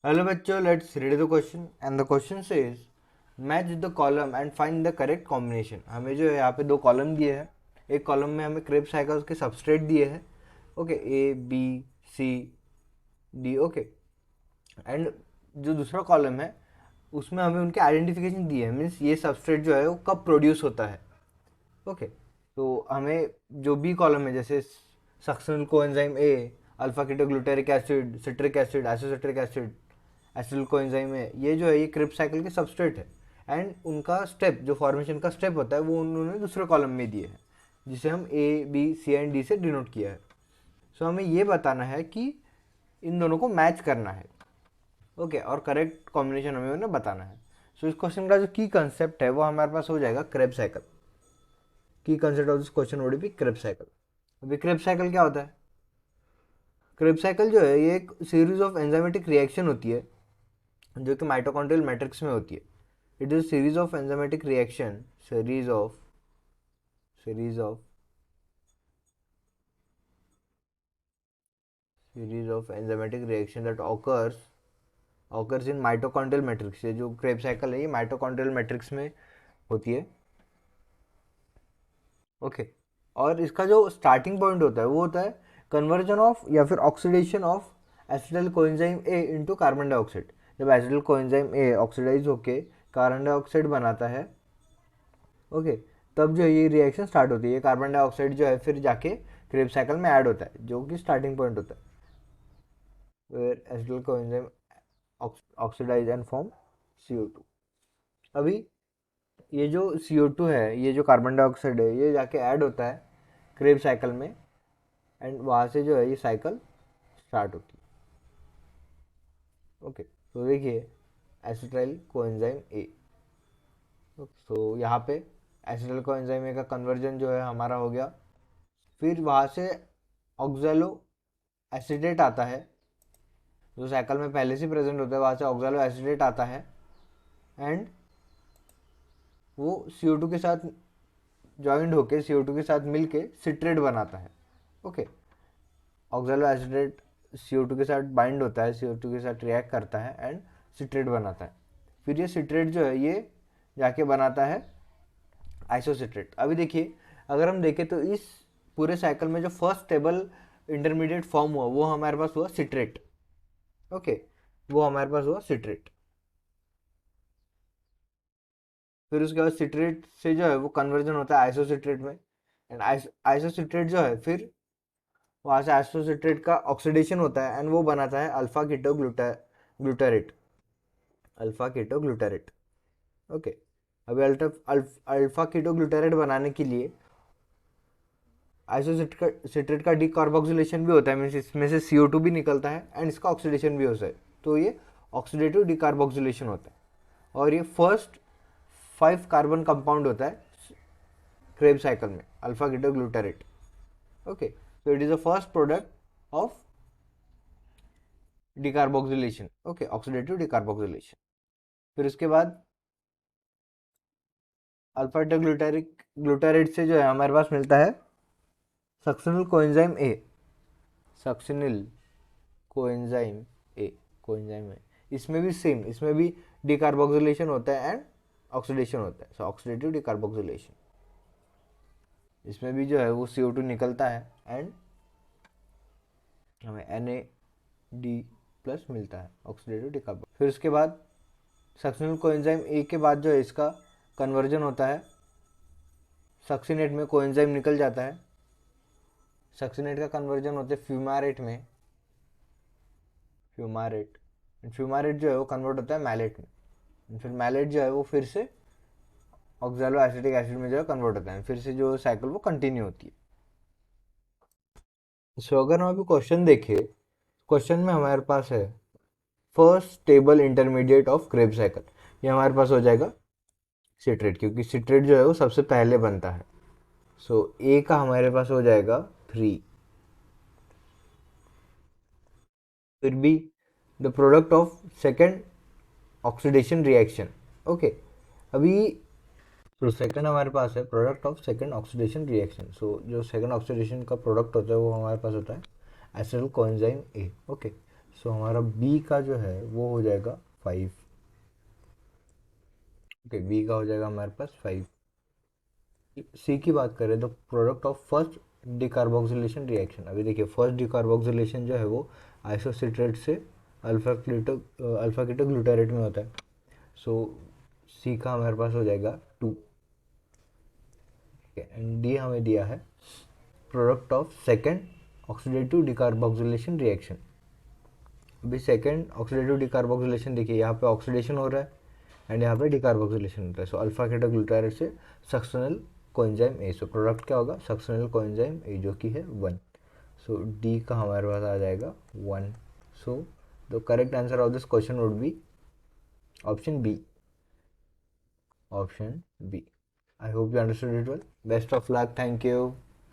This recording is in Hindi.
Hello बच्चों, let's read the question and the question says match the column and find the correct combination। हमें जो है यहाँ पे दो कॉलम दिए हैं। एक कॉलम में हमें क्रेब्स साइकिल्स के सबस्ट्रेट दिए हैं, okay, A B C D, okay. And जो दूसरा कॉलम है उसमें हमें उनके आइडेंटिफिकेशन दिए हैं, मीन्स ये सबस्ट्रेट जो है वो कब प्रोड्यूस होता है, ओके। तो हमें जो बी कॉलम है, जैसे succinyl coenzyme A, alpha ketoglutaric acid, citric acid, isocitric acid, acetyl coenzyme है, ये जो है ये क्रिप्स साइकिल के सबस्ट्रेट है। एंड उनका स्टेप, जो फॉर्मेशन का स्टेप होता है, वो उन्होंने दूसरे कॉलम में दिए हैं, जिसे हम A B C and D से डिनोट किया है। सो हमें ये बताना है कि इन दोनों को मैच करना है, ओके, और करेक्ट कॉम्बिनेशन हमें उन्हें बताना है। सो इस क्वेश्चन का जो की कंसेप्ट है वो हमारे पास हो जाएगा क्रेब्स साइकिल। की concept of this question would B Krebs cycle. अभी क्रेब्स साइकिल क्या होता है? क्रेब्स साइकिल जो है ये एक सीरीज ऑफ एंजाइमेटिक रिएक्शन होती है जो कि माइटोकॉन्ड्रियल मैट्रिक्स में होती है। It is series of enzymatic reaction, series of enzymatic reaction that occurs in mitochondrial matrix. ये जो क्रेब्स साइकिल है ये माइटोकॉन्ड्रियल मैट्रिक्स में होती है, ओके। और इसका जो स्टार्टिंग पॉइंट होता है वो होता है कन्वर्जन ऑफ या फिर oxidation of acetyl coenzyme A into carbon dioxide. जब एसिटिल कोएंजाइम ए ऑक्सीडाइज होके कार्बन डाइऑक्साइड बनाता है, ओके, तब जो है ये रिएक्शन स्टार्ट होती है। ये कार्बन डाइऑक्साइड जो है फिर जाके क्रेब्स साइकिल में ऐड होता है, जो कि स्टार्टिंग पॉइंट होता है, where acetyl coenzyme oxidise and form CO2। अभी ये जो CO2 है, ये जो कार्बन डाइऑक्साइड है, ये जाके ऐड होता है क्रेब्स साइकिल में, एंड वहाँ से जो है ये साइकिल स्टार्ट होती है, ओके। तो देखिए एसिटाइल कोएंजाइम ए, तो यहाँ पे एसिटाइल कोएंजाइम ए का कन्वर्जन जो है हमारा हो गया। फिर वहाँ से ऑक्सैलो एसिडेट आता है, जो साइकिल में पहले से प्रेजेंट होता है, वहाँ से ऑक्सैलो एसिडेट आता है एंड वो CO2 के साथ ज्वाइंट होके, CO2 के साथ मिलके सिट्रेट बनाता है, ओके। ऑक्सैलो एसिडेट CO2 के साथ बाइंड होता है, CO2 के साथ रिएक्ट करता है एंड सिट्रेट बनाता है। फिर ये सिट्रेट जो है ये जाके बनाता है आइसोसिट्रेट। अभी देखिए, अगर हम देखें तो इस पूरे साइकिल में जो फर्स्ट स्टेबल इंटरमीडिएट फॉर्म हुआ वो हमारे पास हुआ सिट्रेट, ओके, वो हमारे पास हुआ सिट्रेट। फिर उसके बाद सिट्रेट से जो है वो कन्वर्जन होता है आइसोसिट्रेट में, एंड आइसोसिट्रेट जो है फिर वहाँ से आइसोसिट्रेट का ऑक्सीडेशन होता है एंड वो बनाता है alpha keto glutarate, alpha keto glutarate, okay. अभी अल्फा कीटो ग्लूटारेट बनाने के लिए आइसोसिट्रेट का डीकार्बोक्सिलेशन भी होता है, मीन्स इसमें से CO2 भी निकलता है एंड इसका ऑक्सीडेशन भी होता है, तो ये ऑक्सीडेटिव डीकार्बोक्सिलेशन होता है। और ये फर्स्ट 5 कार्बन कंपाउंड होता है क्रेब साइकिल में, alpha ketoglutarate, okay. So it is the first product of decarboxylation, okay, oxidative decarboxylation. फिर उसके बाद अल्फा ग्लूटारेट से जो है हमारे पास मिलता है succinyl coenzyme A, succinyl coenzyme A, coenzyme A. इसमें भी सेम, इसमें भी डिकार्बोक्सिलेशन होता है एंड ऑक्सीडेशन होता है, सो ऑक्सीडेटिव डिकार्बोक्सिलेशन। इसमें भी जो है वो CO2 निकलता है एंड हमें NAD+ मिलता है, ऑक्सीडेटिव डिकार्बो। फिर उसके बाद सक्सिनल कोएंजाइम ए के बाद जो है इसका कन्वर्जन होता है सक्सिनेट में, कोएंजाइम निकल जाता है, सक्सिनेट का कन्वर्जन होता है फ्यूमारेट में, फ्यूमारेट जो है वो कन्वर्ट होता है मैलेट में, फिर मैलेट जो है वो फिर से ऑक्सैलो एसिटिक एसिड में जो है कन्वर्ट होता है, फिर से जो साइकिल वो कंटिन्यू होती है। सो अगर हम अभी क्वेश्चन देखें, क्वेश्चन में हमारे पास है first stable intermediate of Krebs cycle, ये हमारे पास हो जाएगा सिट्रेट, क्योंकि सिट्रेट जो है वो सबसे पहले बनता है। सो ए का हमारे पास हो जाएगा 3। फिर be the product of second oxidation reaction, okay. अभी तो सेकेंड हमारे पास है product of second oxidation reaction. So जो सेकेंड ऑक्सीडेशन का प्रोडक्ट होता है वो हमारे पास होता है एसिटिल कोएंजाइम ए, ओके। सो हमारा बी का जो है वो हो जाएगा 5। ओके, बी का हो जाएगा हमारे पास 5। सी की बात करें तो product of first decarboxylation reaction, अभी देखिए फर्स्ट डिकार्बोक्सिलेशन जो है वो आइसोसिट्रेट से अल्फा कीटो ग्लूटारेट में होता है। सो सी का हमारे पास हो जाएगा 2। एंड डी हमें दिया है product of second oxidative decarboxylation reaction. अभी सेकेंड ऑक्सीडेटिव डिकार्बोक्सिलेशन देखिए, यहाँ पे ऑक्सीडेशन हो रहा है एंड यहाँ पे डिकार्बोक्सिलेशन होता है। सो अल्फा केटा ग्लूटारेट से सक्शनल कोएंजाइम ए, सो प्रोडक्ट क्या होगा सक्शनल कोएंजाइम ए जो कि है 1। सो डी का हमारे पास आ जाएगा 1। So the correct answer of this question would be option B. Option B. I hope you understood it well. Best of luck. Thank you.